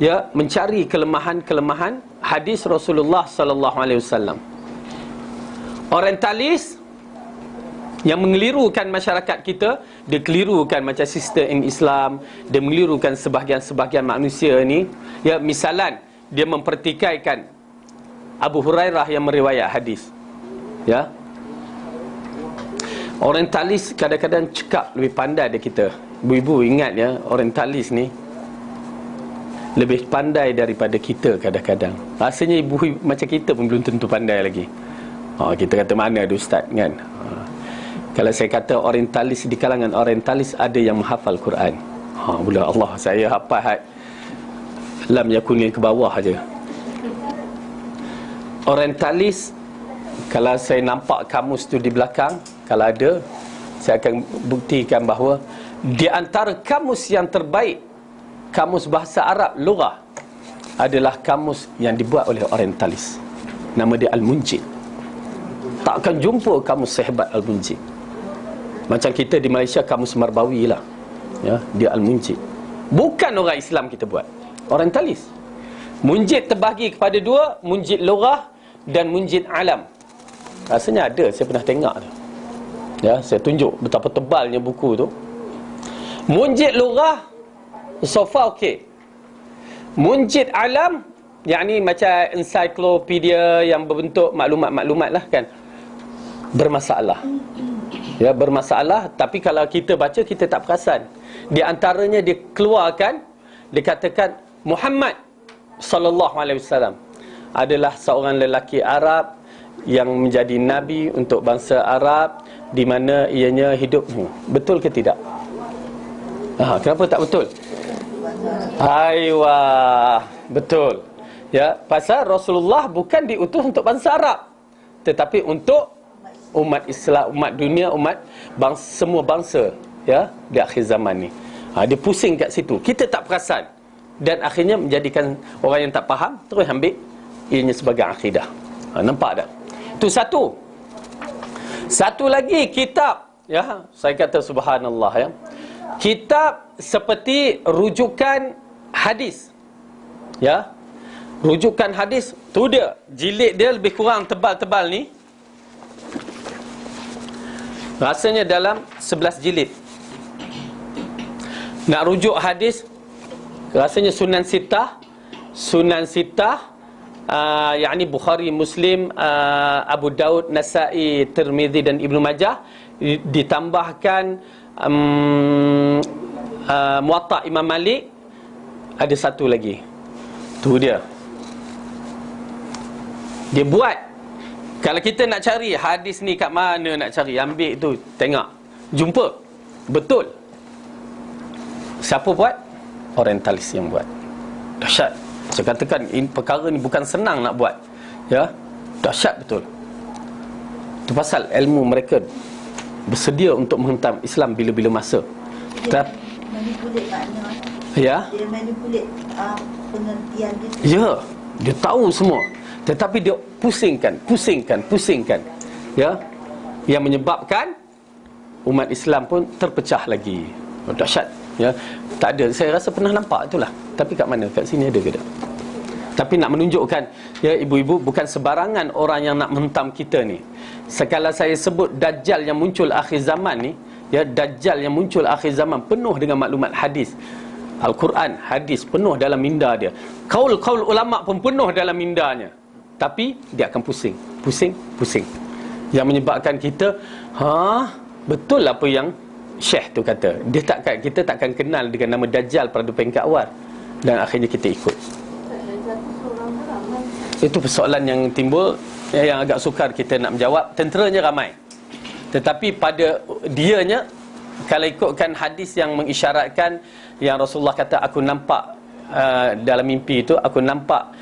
ya, mencari kelemahan-kelemahan hadis Rasulullah sallallahu alaihi wasallam. Orientalis yang mengelirukan masyarakat kita, dia kelirukan macam sistem in Islam, dia mengelirukan sebahagian-sebahagian manusia ni. Ya, misalan dia mempertikaikan Abu Hurairah yang meriwayat hadis. Ya. Orientalis kadang-kadang cekap lebih pandai dari kita. Ibu-ibu ingat ya, orientalis ni lebih pandai daripada kita kadang-kadang. Rasanya ibu macam kita pun belum tentu pandai lagi. Kita kata mana ada ustaz kan. Kalau saya kata orientalis, di kalangan orientalis ada yang menghafal Quran. Pula Allah, saya hafal lam yakunil ke bawah aja. Orientalis, kalau saya nampak kamus tu di belakang, kalau ada, saya akan buktikan bahawa di antara kamus yang terbaik, kamus bahasa Arab lughah, adalah kamus yang dibuat oleh orientalis. Nama dia Al-Munjid. Takkan jumpa kamus sehebat Al-Munjid. Macam kita di Malaysia kamus Marbawi lah. Ya, dia Al-Munjid. Bukan orang Islam kita buat, orientalis. Munjid terbahagi kepada dua, munjid lughah dan munjid alam. Rasanya ada, saya pernah tengok tu. Ya, saya tunjuk betapa tebalnya buku tu. Munjid lughah so far okey. Munjid alam, yakni macam ensiklopedia yang berbentuk maklumat-maklumat lah kan, bermasalah. Ya, bermasalah. Tapi kalau kita baca, kita tak perasan. Di antaranya dia keluarkan, dia katakan Muhammad sallallahu alaihi wasallam adalah seorang lelaki Arab yang menjadi nabi untuk bangsa Arab, di mana ianya hidup. Betul ke tidak? Kenapa tak betul? Aywa, betul. Ya, pasal Rasulullah bukan diutus untuk bangsa Arab, tetapi untuk umat Islam, umat dunia, umat semua bangsa, ya, di akhir zaman ni. Dia pusing kat situ. Kita tak perasan. dan akhirnya menjadikan orang yang tak faham terus ambil ianya sebagai akidah. Nampak tak? Itu satu. Satu lagi kitab, ya, saya kata subhanallah, ya. Kitab seperti rujukan hadis. Ya. Rujukan hadis tu dia, jilid dia lebih kurang tebal-tebal ni. Rasanya dalam 11 jilid. Nak rujuk hadis rasanya Sunan Sitah, yakni Bukhari, Muslim, Abu Daud, Nasai, Tirmizi dan Ibnu Majah, ditambahkan Muwatta Imam Malik, ada satu lagi. Tu dia. Dia buat, kalau kita nak cari hadis ni kat mana nak cari, ambil tu, tengok, jumpa. Betul. Siapa buat? Orientalis yang buat. Dahsyat. Saya katakan ini perkara ni bukan senang nak buat. Ya. Dahsyat betul. Itu pasal ilmu mereka bersedia untuk menghentam Islam bila-bila masa. Manipulate makna. Ya. Dia manipulate pengertian dia. Ya, dia tahu semua. Tetapi dia pusingkan. Ya. Yang menyebabkan umat Islam pun terpecah lagi. Dahsyat. Ya. Tak ada, saya rasa pernah nampak itulah. Tapi kat mana? Kat sini ada ke tak? Tapi nak menunjukkan, ya ibu-ibu, bukan sebarangan orang yang nak menghentam kita ni. Sekala saya sebut Dajjal yang muncul akhir zaman ni, ya, Dajjal yang muncul akhir zaman penuh dengan maklumat hadis, Al-Quran, hadis, penuh dalam minda dia. Kaul-kaul ulama' pun penuh dalam mindanya. Tapi dia akan pusing. Yang menyebabkan kita, betul apa yang Syekh tu kata. Kita takkan kenal dengan nama Dajjal pada peringkat awal, dan akhirnya kita ikut. Itu persoalan yang timbul, yang agak sukar kita nak menjawab. Tenteranya ramai, tetapi pada dianya, kalau ikutkan hadis yang mengisyaratkan, yang Rasulullah kata, aku nampak dalam mimpi itu, aku nampak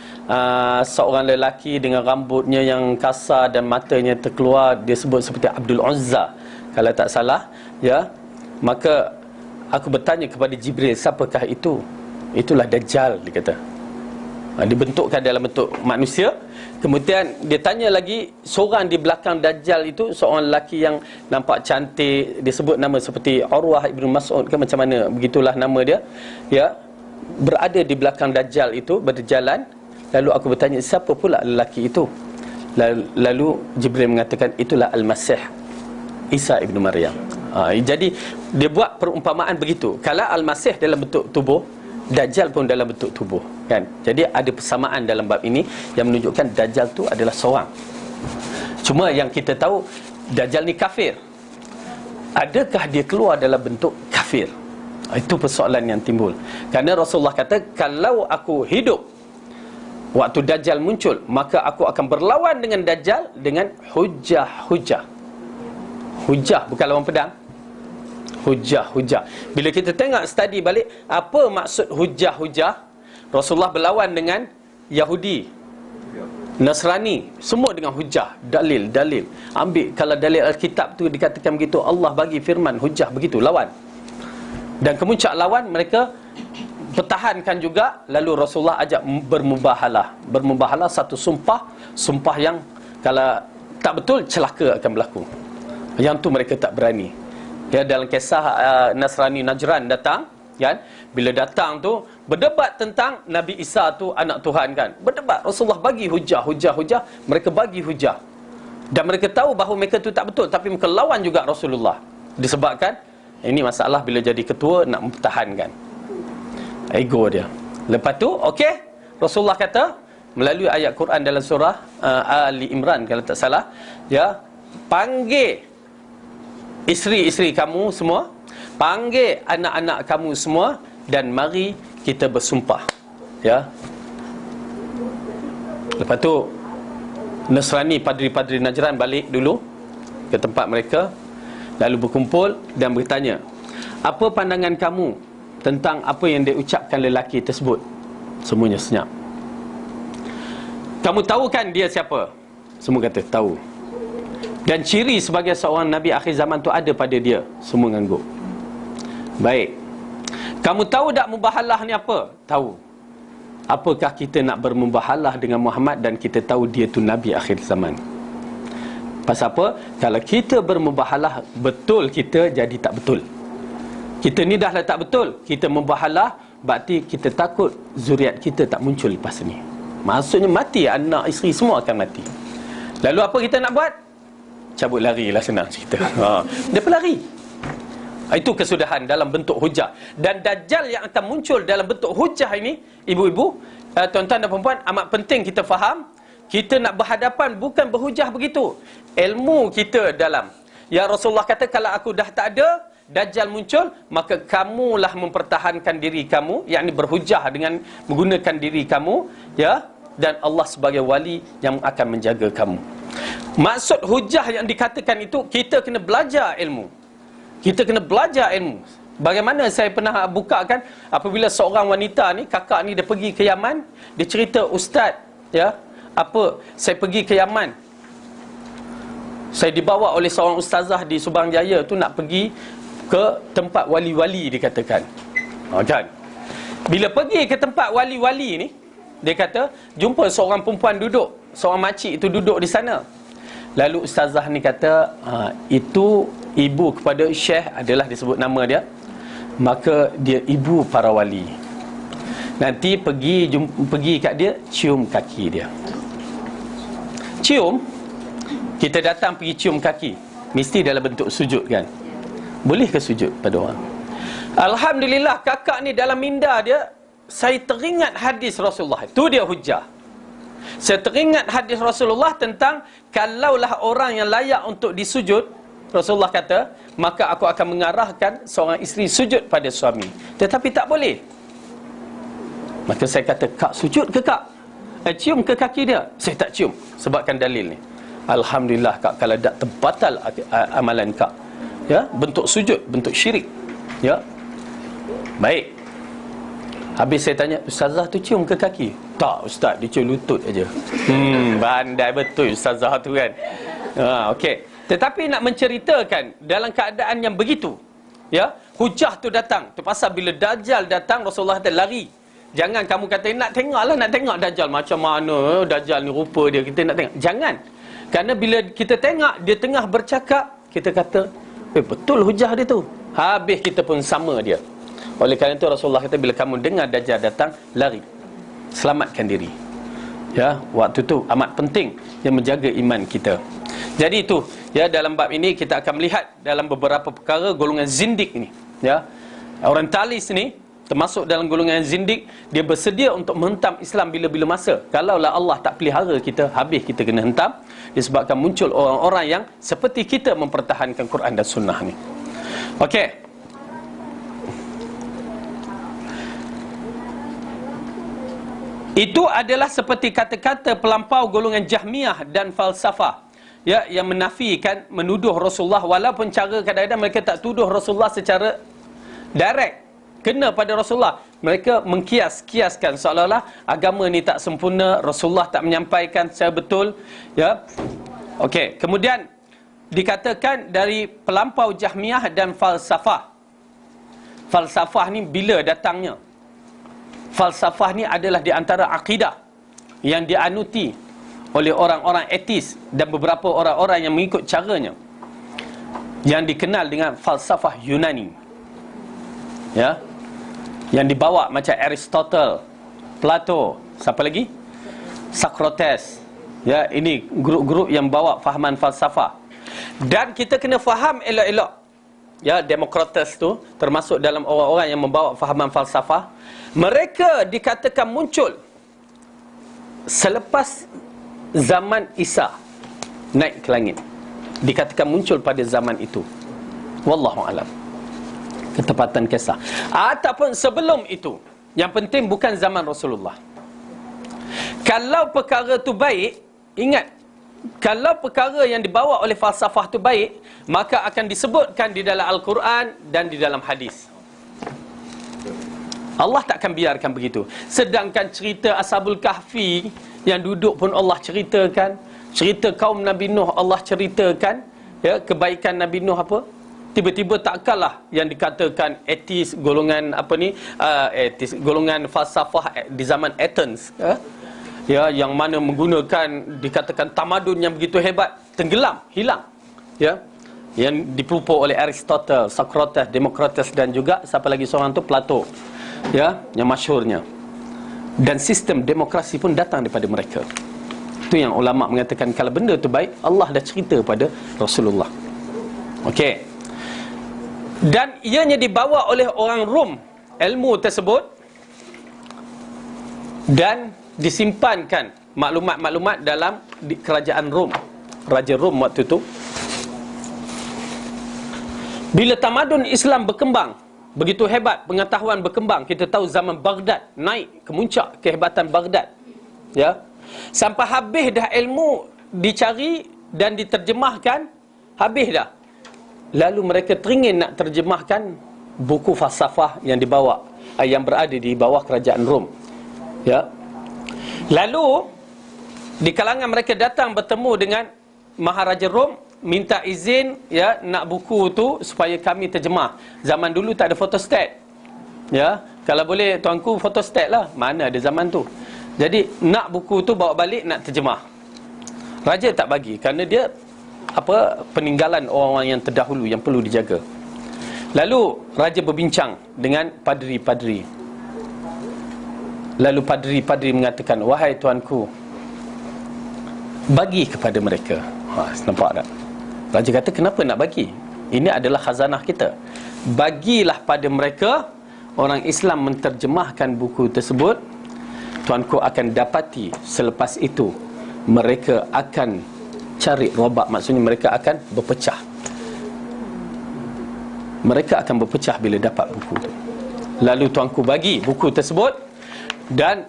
seorang lelaki dengan rambutnya yang kasar dan matanya terkeluar, dia sebut seperti Abdul Uzza kalau tak salah, ya. Maka aku bertanya kepada Jibril, siapakah itu? Itulah Dajjal, dia kata. Dibentukkan dalam bentuk manusia. Kemudian dia tanya lagi, seorang di belakang Dajjal itu, seorang lelaki yang nampak cantik, dia sebut nama seperti Urwah Ibn Mas'ud ke macam mana, begitulah nama dia, ya, berada di belakang Dajjal itu, berjalan. Lalu aku bertanya, siapa pula lelaki itu? Lalu Jibril mengatakan, itulah Al-Masih, Isa Ibn Maryam. Jadi dia buat perumpamaan begitu. Kalau Al-Masih dalam bentuk tubuh, Dajjal pun dalam bentuk tubuh, kan? Jadi ada persamaan dalam bab ini yang menunjukkan Dajjal tu adalah seorang. Cuma yang kita tahu, Dajjal ni kafir. Adakah dia keluar dalam bentuk kafir? Itu persoalan yang timbul. Kerana Rasulullah kata, kalau aku hidup waktu Dajjal muncul, maka aku akan berlawan dengan Dajjal dengan hujah-hujah. Hujah bukan lawan pedang. Hujah-hujah. Bila kita tengok study balik, apa maksud hujah-hujah? Rasulullah berlawan dengan Yahudi, Nasrani, semua dengan hujah, dalil. Ambil, kalau dalil Alkitab tu dikatakan begitu, Allah bagi firman, hujah, begitu, lawan. Dan kemuncak lawan, mereka pertahankan juga. Lalu Rasulullah ajak bermubahalah, satu sumpah yang kalau tak betul, celaka akan berlaku. Yang tu mereka tak berani. Ya, dalam kisah Nasrani Najran datang, kan? Bila datang tu berdebat tentang Nabi Isa tu anak Tuhan, kan? Berdebat, Rasulullah bagi hujah, mereka bagi hujah. Dan mereka tahu bahawa mereka tu tak betul, tapi mereka lawan juga Rasulullah. Disebabkan ini masalah bila jadi ketua nak mempertahankan ego dia. Lepas tu, okey, Rasulullah kata melalui ayat Quran dalam surah Ali Imran kalau tak salah, ya, panggil isteri-isteri kamu semua, panggil anak-anak kamu semua, dan mari kita bersumpah, ya. Lepas tu Nasrani, padri-padri Najran balik dulu ke tempat mereka, lalu berkumpul dan bertanya, apa pandangan kamu tentang apa yang diucapkan lelaki tersebut? Semuanya senyap. Kamu tahu kan dia siapa? Semua kata tahu. Dan ciri sebagai seorang Nabi akhir zaman tu ada pada dia. Semua ngangguk. Baik. Kamu tahu tak mubahalah ni apa? Tahu. Apakah kita nak bermubahalah dengan Muhammad dan kita tahu dia tu Nabi akhir zaman? Pasal apa? Kalau kita bermubahalah betul, kita jadi tak betul. Kita ni dah lah tak betul, kita mubahalah, berarti kita takut zuriat kita tak muncul lepas ni. Maksudnya mati, anak, isteri semua akan mati. Lalu apa kita nak buat? Cabut lari lah, senang cerita. Dia pelari. Itu kesudahan dalam bentuk hujah. Dan Dajjal yang akan muncul dalam bentuk hujah ini, ibu-ibu, tuan-tuan dan perempuan, amat penting kita faham. Kita nak berhadapan bukan berhujah begitu. Ilmu kita dalam, ya Rasulullah kata, kalau aku dah tak ada, Dajjal muncul, maka kamulah mempertahankan diri kamu, yakni berhujah dengan menggunakan diri kamu, ya, dan Allah sebagai wali yang akan menjaga kamu. Maksud hujah yang dikatakan itu, kita kena belajar ilmu. Kita kena belajar ilmu. Bagaimana saya pernah bukakan, apabila seorang wanita ni, kakak ni dia pergi ke Yaman, dia cerita, ustaz, ya, saya pergi ke Yaman, saya dibawa oleh seorang ustazah di Subang Jaya tu nak pergi ke tempat wali-wali, dikatakan. Kan? Bila pergi ke tempat wali-wali ni, dia kata jumpa seorang perempuan duduk, seorang makcik itu duduk di sana. Lalu ustazah ni kata, itu ibu kepada syekh, adalah disebut nama dia, maka dia ibu para wali. Nanti pergi kat dia, cium kaki dia. Cium, kita datang pergi cium kaki, mesti dalam bentuk sujud kan? Boleh ke sujud pada orang? Alhamdulillah, kakak ni dalam minda dia, saya teringat hadis Rasulullah. Itu dia hujah. Saya teringat hadis Rasulullah tentang, kalaulah orang yang layak untuk disujud, Rasulullah kata, maka aku akan mengarahkan seorang isteri sujud pada suami. Tetapi tak boleh. Maka saya kata, kak sujud ke kak? Cium ke kaki dia? Saya tak cium, sebabkan dalil ni. Alhamdulillah kak, kalau tak terbatal amalan kak. Ya, bentuk sujud, bentuk syirik. Ya. Baik. Habis saya tanya, ustazah tu cium ke kaki? Tak ustaz, dia cium lutut aja. Pandai betul ustazah tu kan. Okey. Tetapi nak menceritakan dalam keadaan yang begitu, ya, hujah tu datang. Tu pasal bila Dajjal datang, Rasulullah kata lari. Jangan kamu kata nak tengok Dajjal macam mana, Dajjal ni rupa dia, kita nak tengok. Jangan. Kerana bila kita tengok dia tengah bercakap, kita kata, betul hujah dia tu. Habis kita pun sama dia. Oleh kerana itu Rasulullah kata, bila kamu dengar Dajjal datang, lari. Selamatkan diri. Ya, waktu tu amat penting yang menjaga iman kita. Jadi itu, ya, dalam bab ini kita akan melihat dalam beberapa perkara golongan zindik ni, ya. Orientalis ni termasuk dalam golongan zindik, dia bersedia untuk menghentam Islam bila-bila masa. Kalaulah Allah tak pelihara kita, habis kita kena hentam, disebabkan muncul orang-orang yang seperti kita mempertahankan Quran dan Sunnah ni. Okey. Itu adalah seperti kata-kata pelampau golongan Jahmiyah dan falsafah, ya, yang menafikan, menuduh Rasulullah, walaupun cara kadang-kadang mereka tak tuduh Rasulullah secara direct, kena pada Rasulullah. Mereka mengkias-kiaskan seolah-olah agama ni tak sempurna, Rasulullah tak menyampaikan secara betul, ya. Okey, kemudian dikatakan dari pelampau Jahmiyah dan falsafah. Falsafah ni bila datangnya? Falsafah ni adalah di antara akidah yang dianuti oleh orang-orang etis dan beberapa orang-orang yang mengikut caranya, yang dikenal dengan falsafah Yunani, ya, yang dibawa macam Aristotle, Plato, siapa lagi? Socrates. Ya, ini grup-grup yang bawa fahaman falsafah. Dan kita kena faham elok-elok, ya, Demokrates tu termasuk dalam orang-orang yang membawa fahaman falsafah. Mereka dikatakan muncul selepas zaman Isa naik ke langit. Dikatakan muncul pada zaman itu. Wallahu alam. Ketepatan kisah. Ataupun sebelum itu. Yang penting bukan zaman Rasulullah. Kalau perkara tu baik, ingat, kalau perkara yang dibawa oleh falsafah tu baik, maka akan disebutkan di dalam Al-Quran dan di dalam hadis. Allah takkan biarkan begitu. Sedangkan cerita Ashabul Kahfi yang duduk pun Allah ceritakan. Cerita kaum Nabi Nuh Allah ceritakan, ya, kebaikan Nabi Nuh apa? tiba-tiba takkanlah yang dikatakan etis golongan etis golongan falsafah di zaman Athens, ya, yang mana menggunakan dikatakan tamadun yang begitu hebat tenggelam, hilang, ya, yang dipupuk oleh Aristotle, Socrates, Democritus dan juga siapa lagi seorang tu, Plato, ya, yang masyhurnya. Dan sistem demokrasi pun datang daripada mereka. Itu yang ulama mengatakan kalau benda tu baik, Allah dah cerita pada Rasulullah. Okey. Dan ianya dibawa oleh orang Rom, ilmu tersebut, dan disimpankan maklumat-maklumat dalam kerajaan Rom, Raja Rom waktu itu. Bila tamadun Islam berkembang begitu hebat, pengetahuan berkembang, kita tahu zaman Baghdad naik ke muncak kehebatan Baghdad, ya, sampai habis dah ilmu dicari dan diterjemahkan, habis dah. Lalu mereka teringin nak terjemahkan buku falsafah yang dibawa, yang berada di bawah kerajaan Rom, ya. Lalu di kalangan mereka datang bertemu dengan Maharaja Rom, minta izin, ya, nak buku tu supaya kami terjemah. Zaman dulu tak ada photostat, ya, kalau boleh tuanku photostat lah, mana ada zaman tu. Jadi nak buku tu bawa balik, nak terjemah. Raja tak bagi kerana dia peninggalan orang-orang yang terdahulu yang perlu dijaga. Lalu raja berbincang dengan padri-padri. Lalu padri-padri mengatakan, wahai tuanku, bagi kepada mereka. Nampak tak? Raja kata, kenapa nak bagi? Ini adalah khazanah kita. Bagilah pada mereka. Orang Islam menterjemahkan buku tersebut. Tuanku akan dapati selepas itu mereka akan cari robak, maksudnya mereka akan berpecah. Mereka akan berpecah bila dapat buku itu. Lalu tuanku bagi buku tersebut dan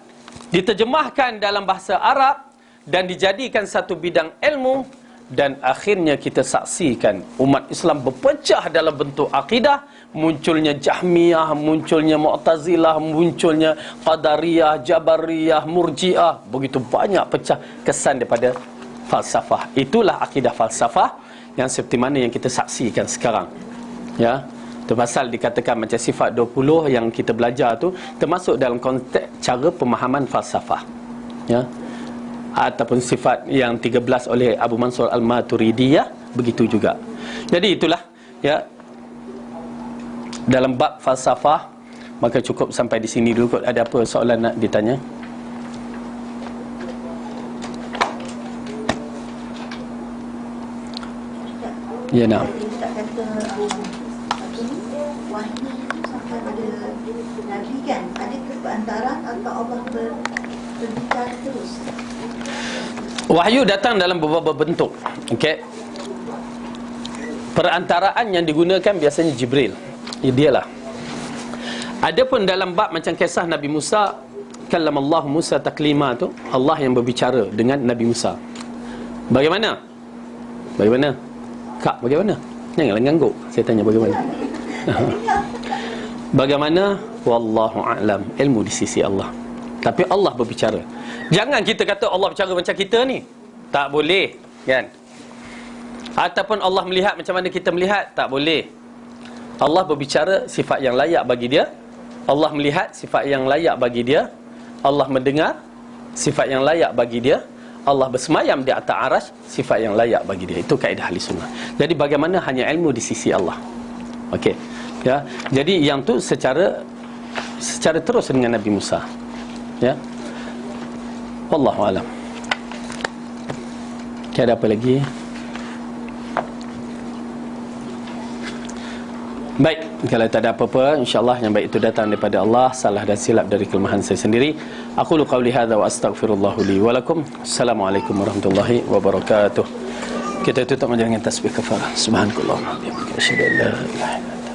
diterjemahkan dalam bahasa Arab dan dijadikan satu bidang ilmu. Dan akhirnya kita saksikan umat Islam berpecah dalam bentuk akidah. Munculnya Jahmiyah, munculnya Mu'tazilah, munculnya Qadariyah, Jabariyah, Murji'ah. Begitu banyak pecah kesan daripada falsafah. Itulah akidah falsafah yang seperti mana yang kita saksikan sekarang, ya. Terpasal dikatakan macam sifat 20 yang kita belajar tu termasuk dalam konteks cara pemahaman falsafah, ya. Ataupun sifat yang 13 oleh Abu Mansur Al-Maturidiyah, begitu juga. Jadi itulah, ya, dalam bab falsafah. Maka cukup sampai di sini dulu. Ada apa soalan nak ditanya? Ya, nak. Tak kata wahyu sampai pada Nabi kan, ada keperantaraan atau Allah berbicara terus? Wahyu datang dalam beberapa bentuk. Okey. Perantaraan yang digunakan biasanya Jibril. Dialah. Adapun dalam bab macam kisah Nabi Musa, kallamallahu Musa taklima tu, Allah yang berbicara dengan Nabi Musa. Bagaimana? Bagaimana? Kak, bagaimana? Janganlah ngangguk. Saya tanya bagaimana. Bagaimana? Wallahu a'lam. Ilmu di sisi Allah. Tapi Allah berbicara. Jangan kita kata Allah berbicara macam kita ni. Tak boleh, kan? Ataupun Allah melihat macam mana kita melihat. Tak boleh. Allah berbicara sifat yang layak bagi dia. Allah melihat sifat yang layak bagi dia. Allah mendengar sifat yang layak bagi dia. Allah bersemayam di atas arasy, sifat yang layak bagi dia. Itu kaedah ahli sunnah. Jadi bagaimana hanya ilmu di sisi Allah. Okey. Ya. Jadi yang tu secara terus dengan Nabi Musa. Ya. Wallahu alam. Ada apa lagi? Baik, kalau tak ada apa-apa, insya-Allah yang baik itu datang daripada Allah, salah dan silap dari kelemahan saya sendiri. Aqulu qawli hadza wa astaghfirullah li wa lakum. Assalamualaikum warahmatullahi wabarakatuh. Kita tutup dengan tasbih kafarah. Subhanakallahumma wa bihamdika asyhadu an la ilaha illa anta